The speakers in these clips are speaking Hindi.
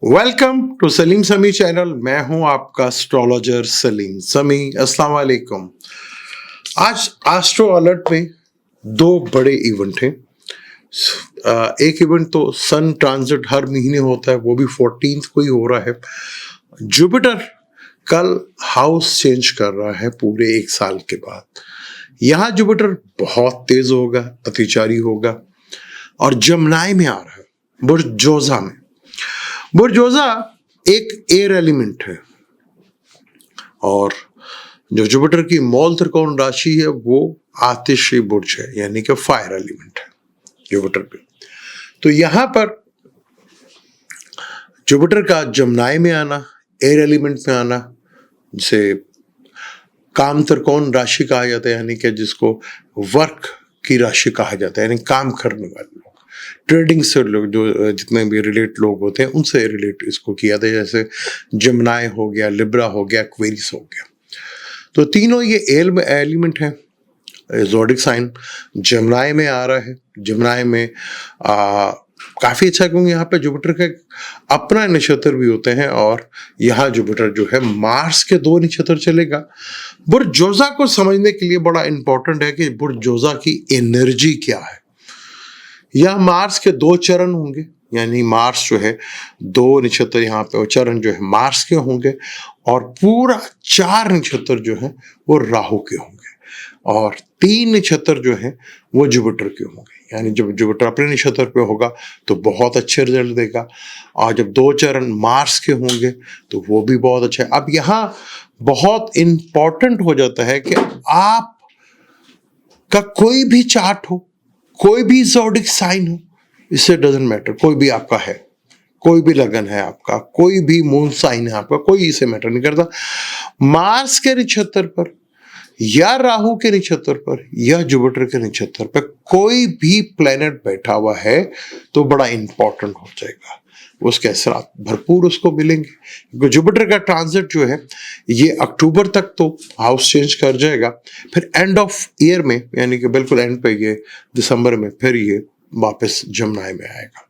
वेलकम टू सलीम समी चैनल। मैं हूं आपका एस्ट्रोलॉजर सलीम समी। अस्सलाम वालेकुम। आज एस्ट्रो अलर्ट में दो बड़े इवेंट हैं। एक इवेंट तो सन ट्रांजिट हर महीने होता है, वो भी 14th को ही हो रहा है। जुपिटर कल हाउस चेंज कर रहा है पूरे एक साल के बाद। यहाँ जुपिटर बहुत तेज होगा, अतिचारी होगा और जमनाई में आ रहा है, बुर्ज जोजा में। बुर्ज जोजा एक एयर एलिमेंट है और जो जुपिटर की मौल त्रिकोण राशि है वो आतिशी बुर्ज है, यानी कि फायर एलिमेंट है जुपिटर पे। तो यहां पर जुपिटर का जमनाई में आना, एयर एलिमेंट में आना, जिसे काम त्रिकोण राशि कहा जाता है, यानी कि जिसको वर्क की राशि कहा जाता है, यानी काम करने वाले लोग, ट्रेडिंग से लोग, जो जितने भी रिलेट लोग होते हैं उनसे रिलेट इसको किया था। जैसे जमनाई हो गया, लिब्रा हो गया, एक्वेरियस हो गया। तो तीनों ये एलिमेंट हैं। ज़ोडिक साइन जमनाई में आ रहा है। जमनाई में काफ़ी अच्छा, क्योंकि यहाँ पे जुपिटर का अपना नक्षत्र भी होते हैं और यहाँ जुपिटर जो है मार्स के दो नक्षत्र चलेगा। बुर्ज जोजा को समझने के लिए बड़ा इंपॉर्टेंट है कि बुर्ज जोजा की एनर्जी क्या है। यह मार्स के दो चरण होंगे, यानी मार्स जो है दो नक्षत्र यहाँ पे, चरण जो है मार्स के होंगे और पूरा 4 नक्षत्र जो है वो राहु के होंगे और 3 नक्षत्र जो है वो जुपिटर के होंगे। यानी जब जुपिटर अपने नक्षत्र पे होगा तो बहुत अच्छे रिजल्ट देगा और जब 2 चरण मार्स के होंगे तो वो भी बहुत अच्छा है। अब यहाँ बहुत इंपॉर्टेंट हो जाता है कि आप का कोई भी चार्ट हो, कोई भी ज़ोडिक साइन हो, इससे डजंट मैटर, कोई भी आपका है, कोई भी लगन है आपका, कोई भी मून साइन है आपका, कोई इसे मैटर नहीं करता। मार्स के नक्षत्र पर या राहु के नक्षत्र पर या जुपिटर के नक्षत्र पर कोई भी प्लेनेट बैठा हुआ है तो बड़ा इंपॉर्टेंट हो जाएगा, उसके असरात भरपूर उसको मिलेंगे। क्योंकि जुपिटर का ट्रांजिट जो है ये अक्टूबर तक तो हाउस चेंज कर जाएगा, फिर एंड ऑफ ईयर में, यानी कि बिल्कुल एंड पे, ये दिसंबर में फिर ये वापस जमनाई में आएगा।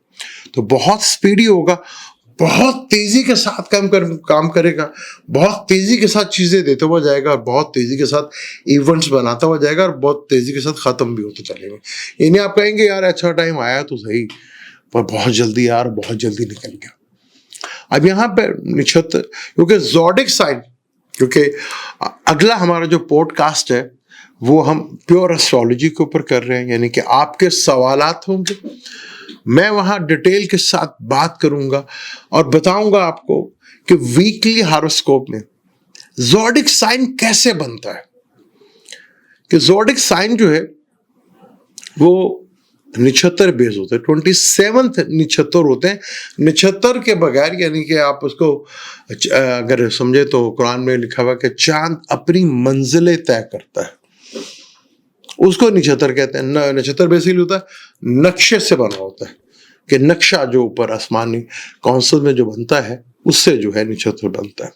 तो बहुत स्पीडी होगा, बहुत तेजी के साथ काम करेगा, बहुत तेजी के साथ चीजें देता हुआ जाएगा और बहुत तेजी के साथ इवेंट्स बनाता हुआ जाएगा और बहुत तेजी के साथ खत्म भी होते चलेंगे। इन्हें आप कहेंगे यार अच्छा टाइम आया तो सही, पर बहुत जल्दी यार, बहुत जल्दी निकल गया। अब यहाँ पे नक्षत्र, क्योंकि ज़ोडिक साइन, क्योंकि अगला हमारा जो पॉडकास्ट है वो हम प्योर एस्ट्रोलॉजी के ऊपर कर रहे हैं, यानी कि आपके सवालात होंगे, मैं वहाँ डिटेल के साथ बात करूंगा और बताऊंगा आपको कि वीकली हॉरोस्कोप में ज़ोडिक साइन कैसे बनता है। कि ज़ोडिक साइन जो है वो नक्षत्र बेस होते हैं, 27 नक्षत्र होते हैं। नक्षत्र के बगैर, यानी कि आप उसको अगर समझे तो कुरान में लिखा हुआ कि चांद अपनी मंजिलें तय करता है, उसको नक्षत्र कहते हैं। नक्षत्र बेसिकली होता है नक्शे से बना होता है, कि नक्शा जो ऊपर आसमानी कौंसल में जो बनता है उससे जो है नक्षत्र बनता है।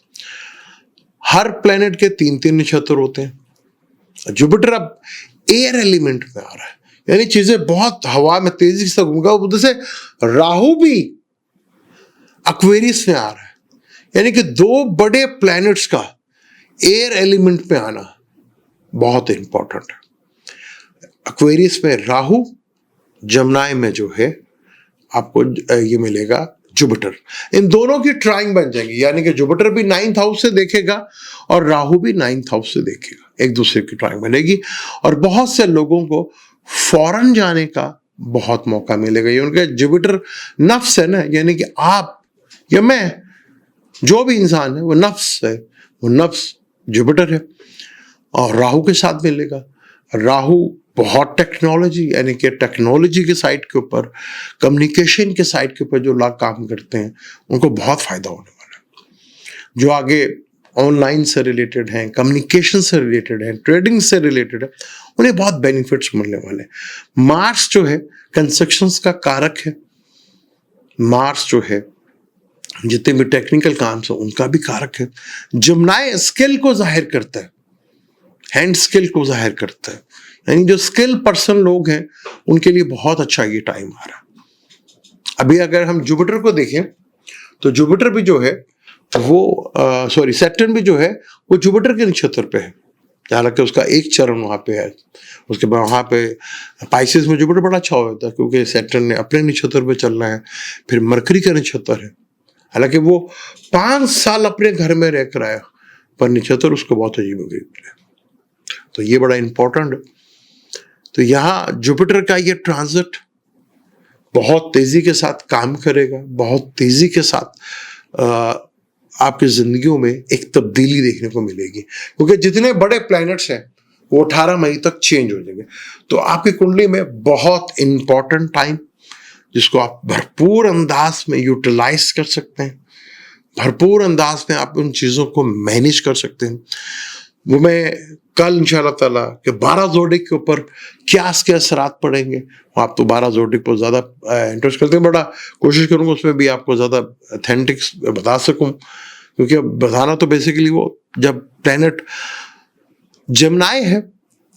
हर प्लेनेट के 3-3 नक्षत्र होते हैं। जुपिटर अब एयर एलिमेंट में आ रहा है, यानी चीजें बहुत हवा में तेजी से घूमेगा। उधर से राहु भी एक्वेरियस में आ रहा है, यानी कि 2 बड़े प्लैनेट्स का एयर एलिमेंट में आना बहुत इंपॉर्टेंट है। एक्वेरियस में राहु, जमनाई में जो है आपको ये मिलेगा जुपिटर। इन दोनों की ट्राइंग बन जाएगी, यानी कि जुपिटर भी 9th हाउस से देखेगा और राहु भी 9th हाउस से देखेगा, एक दूसरे की ट्राइंग बनेगी और बहुत से लोगों को फॉरेन जाने का बहुत मौका मिलेगा। ये उनके जुपिटर नफ्स है ना, यानी कि आप या मैं, जो भी इंसान है वो नफ्स है, वो नफ्स जुपिटर है और राहु के साथ मिलेगा। राहु बहुत टेक्नोलॉजी, यानी कि टेक्नोलॉजी के साइड के ऊपर, कम्युनिकेशन के साइड के ऊपर जो लोग काम करते हैं उनको बहुत फायदा होने वाला है। जो आगे ऑनलाइन से रिलेटेड हैं, कम्युनिकेशन से रिलेटेड हैं, ट्रेडिंग से रिलेटेड है, उन्हें बहुत बेनिफिट्स मिलने वाले हैं। मार्स जो है कंस्ट्रक्शंस का कारक है। मार्स जो है जितने भी टेक्निकल काम से उनका भी कारक है। जमनाई स्किल को जाहिर करता है, हैंड स्किल को जाहिर करता है, यानी जो स्किल पर्सन लोग हैं उनके लिए बहुत अच्छा ये टाइम आ रहा है। अभी अगर हम जुपिटर को देखें तो जुपिटर भी जो है वो सैटर्न भी जो है वो जुपिटर के नक्षत्र पे है, हालांकि उसका एक चरण वहां पे है। उसके बाद वहां पे पाइसेस में जुपिटर बड़ा अच्छा होता है क्योंकि सैटर्न ने अपने नक्षत्र पे चलना है। फिर मरकरी का नक्षत्र है, हालांकि वो 5 साल अपने घर में रह कर आया पर नक्षत्र उसको बहुत अजीब है, तो ये बड़ा इंपॉर्टेंट है। तो यहाँ जुपिटर का ये ट्रांजिट बहुत तेजी के साथ काम करेगा, बहुत तेजी के साथ आपकी जिंदगियों में एक तब्दीली देखने को मिलेगी, क्योंकि जितने बड़े प्लैनेट्स हैं वो 18 मई तक चेंज हो जाएंगे। तो आपकी कुंडली में बहुत इंपॉर्टेंट टाइम जिसको आप भरपूर अंदाज में यूटिलाइज कर सकते हैं, भरपूर अंदाज में आप उन चीज़ों को मैनेज कर सकते हैं। वो मैं कल इंशाल्लाह ताला के 12 जोडिक के ऊपर क्या इसके असरात पड़ेंगे, आप तो 12 जोडिक पर ज़्यादा इंटरेस्ट करते हैं, बड़ा कोशिश करूँगा उसमें भी आपको ज़्यादा ऑथेंटिक्स बता सकूँ, क्योंकि बताना तो बेसिकली वो जब प्लैनेट जमनाई है,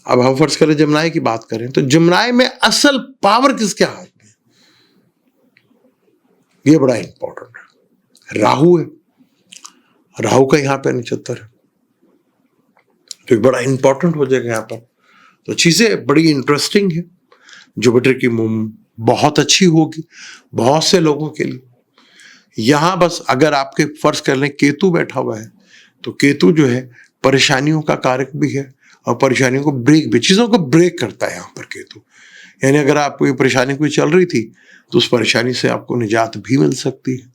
अब हम फर्ज करें जमनाई की बात करें तो जमनाई में असल पावर किसके हाथ में, ये बड़ा इंपॉर्टेंट है। राहु है, राहु का यहाँ पे नक्षत्र है, तो बड़ा इंपॉर्टेंट हो जाएगा यहाँ पर। तो चीजें बड़ी इंटरेस्टिंग है। जुपिटर की बहुत अच्छी होगी बहुत से लोगों के लिए। यहाँ बस अगर आपके फर्ज कर लें केतु बैठा हुआ है, तो केतु जो है परेशानियों का कारक भी है और परेशानियों को ब्रेक भी, चीज़ों को ब्रेक करता है यहाँ पर केतु। यानी अगर आपको ये परेशानी कोई चल रही थी तो उस परेशानी से आपको निजात भी मिल सकती है,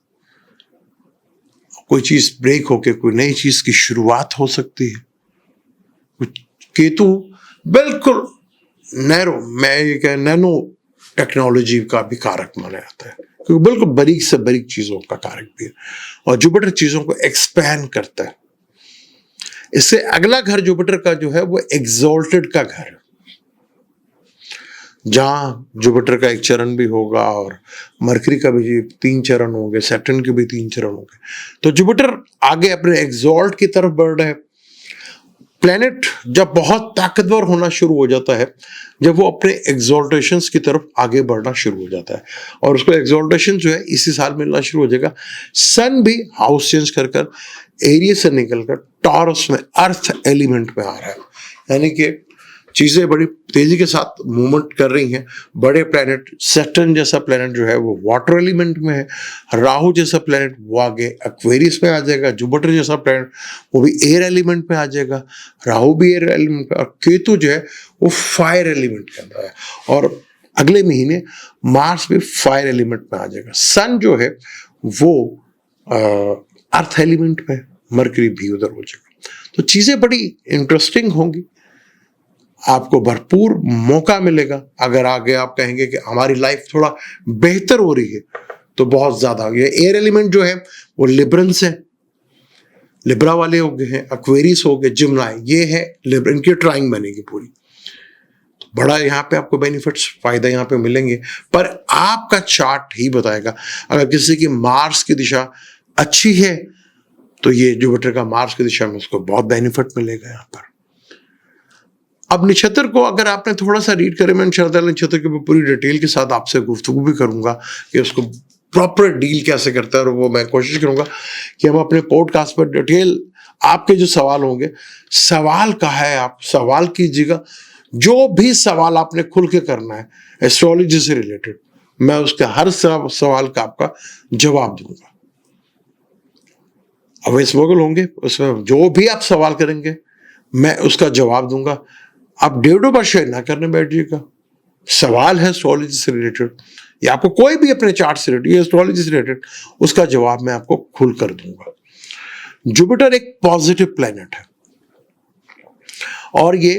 कोई चीज़ ब्रेक होके कोई नई चीज़ की शुरुआत हो सकती है। केतु बिल्कुल नैनो टेक्नोलॉजी का भी कारक माना जाता है, क्योंकि बिल्कुल बारीक से बारीक चीज़ों का कारक भी है, और जुपिटर चीज़ों को एक्सपैंड करता है। इससे अगला घर जुपिटर का जो है वो एग्जॉल्टेड का घर है, जहां जुपिटर का एक चरण भी होगा और मरकरी का भी 3 चरण होंगे, सैटर्न के भी 3 चरण होंगे। तो जुपिटर आगे अपने एग्जॉल्ट की तरफ बढ़ रहा है। प्लैनेट जब बहुत ताकतवर होना शुरू हो जाता है, जब वो अपने एग्जॉल्टेशंस की तरफ आगे बढ़ना शुरू हो जाता है, और उसको एग्जॉल्टेशन जो है इसी साल मिलना शुरू हो जाएगा। सन भी हाउस चेंज कर एरिया से निकलकर टॉरस में अर्थ एलिमेंट में आ रहा है, यानी कि चीज़ें बड़ी तेजी के साथ मूवमेंट कर रही हैं। बड़े प्लैनेट, सैटर्न जैसा प्लैनेट जो है वो वाटर एलिमेंट में है, राहु जैसा प्लैनेट वो आगे एक्वेरियस में आ जाएगा, जुपिटर जैसा प्लैनेट वो भी एयर एलिमेंट में आ जाएगा, राहु भी एयर एलिमेंट में, और केतु जो है वो फायर एलिमेंट के अंदर है, और अगले महीने मार्स भी फायर एलिमेंट में आ जाएगा। सन जो है वो अर्थ एलिमेंट में, मरकरी भी उधर हो जाएगा। तो चीज़ें बड़ी इंटरेस्टिंग होंगी, आपको भरपूर मौका मिलेगा। अगर आगे आप कहेंगे कि हमारी लाइफ थोड़ा बेहतर हो रही है तो बहुत ज़्यादा। ये एयर एलिमेंट जो है वो लिब्रंस है, लिब्रा वाले हो गए हैं, एक्वेरियस हो गए, जिम्नाई, ये है लिब्रा, इनकी ट्राइंग बनेगी पूरी। बड़ा यहाँ पे आपको बेनिफिट्स, फायदा यहाँ पे मिलेंगे, पर आपका चार्ट ही बताएगा। अगर किसी की मार्स की दिशा अच्छी है तो ये जुपिटर का मार्स की दिशा में उसको बहुत बेनिफिट मिलेगा यहाँ पर। अब नक्षत्र को अगर आपने थोड़ा सा रीड करें, मैं इंशाअल्लाह नक्षत्र के पूरी डिटेल के साथ आपसे गुफ्तगू भी करूंगा कि उसको प्रॉपर डील कैसे करता है, और वो मैं कोशिश करूंगा कि हम अपने पॉडकास्ट पर डिटेल, आपके जो सवाल होंगे, सवाल कहा है आप सवाल कीजिएगा, जो भी सवाल आपने खुल के करना है एस्ट्रोलॉजी से रिलेटेड, मैं उसके हर सवाल का आपका जवाब दूंगा। अवैस मोगल होंगे, उसमें जो भी आप सवाल करेंगे मैं उसका जवाब दूंगा। आप डेढ़ बार शेयर ना करने बैठिएगा। सवाल है एस्ट्रोलॉजी से रिलेटेड या आपको कोई भी अपने चार्ट से रिलेटेड, एस्ट्रोलॉजी से रिलेटेड, उसका जवाब मैं आपको खुल कर दूंगा। जुपिटर एक पॉजिटिव प्लैनेट है, और ये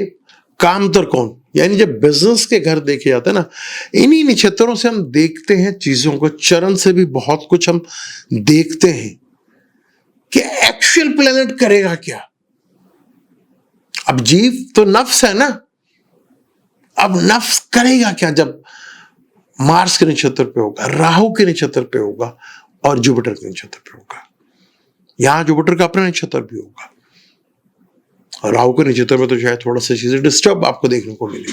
काम त्रिकोण, यानी जब बिजनेस के घर देखे जाते हैं ना, इन्हीं नक्षत्रों से हम देखते हैं चीजों को, चरण से भी बहुत कुछ हम देखते हैं कि एक्चुअल प्लैनेट करेगा क्या। अब जीव तो नफ्स है ना, अब नफ्स करेगा क्या जब मार्स के नक्षत्र पे होगा, राहु के नक्षत्र पे होगा और जुपिटर के नक्षत्र पे होगा। यहां जुपिटर का अपना नक्षत्र भी होगा, और राहु के नक्षत्र में तो शायद थोड़ा सा चीजें डिस्टर्ब आपको देखने को मिले,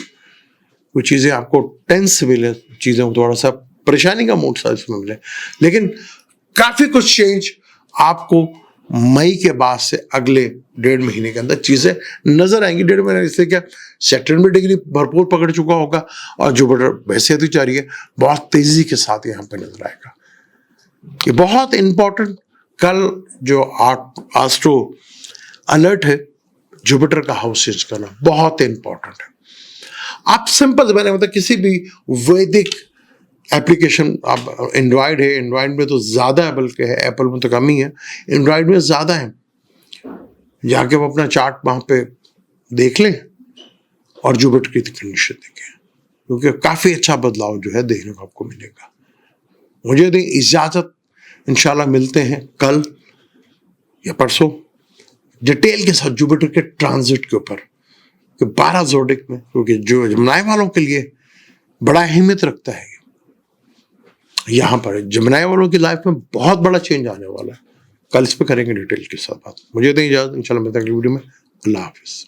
कुछ चीजें आपको टेंस मिले, चीजें थोड़ा सा परेशानी का मूड सा इसमें मिले, लेकिन काफी कुछ चेंज आपको मई के बाद से अगले 1.5 महीने के अंदर चीजें नजर आएंगी। 1.5 महीने इससे क्या, सैटर्न में डिग्री भरपूर पकड़ चुका होगा और जुपिटर वैसे तो जा रही है, बहुत तेजी के साथ यहाँ पे नजर आएगा। ये बहुत इंपॉर्टेंट कल जो एस्ट्रो अलर्ट है, जुपिटर का हाउस चेंज करना बहुत इंपॉर्टेंट है। आप सिंपल, मैंने मतलब किसी भी वैदिक एप्लीकेशन, आप एंड्रॉयड है, एंड्रॉयड में तो ज़्यादा है, बल्कि है एप्पल में तो कम ही है, एंड्रॉयड में ज़्यादा है। जाके वो अपना चार्ट वहाँ पे देख लें और जुपिटर की कंडीशन देखें, क्योंकि काफ़ी अच्छा बदलाव जो है देखने को आपको मिलेगा। मुझे दें इजाज़त, इंशाल्लाह मिलते हैं कल या परसों डिटेल के साथ जुपिटर के ट्रांजिट के ऊपर, कि 12 ज़ोडिक में, क्योंकि जो जमनाई वालों के लिए बड़ा अहमियत रखता है। यहाँ पर जमनाई वालों की लाइफ में बहुत बड़ा चेंज आने वाला है। कल इस पर करेंगे डिटेल के साथ बात। मुझे दें इजाज़त, इंशाल्लाह मिलते हैं अगली वीडियो में। अल्लाह हाफिज़।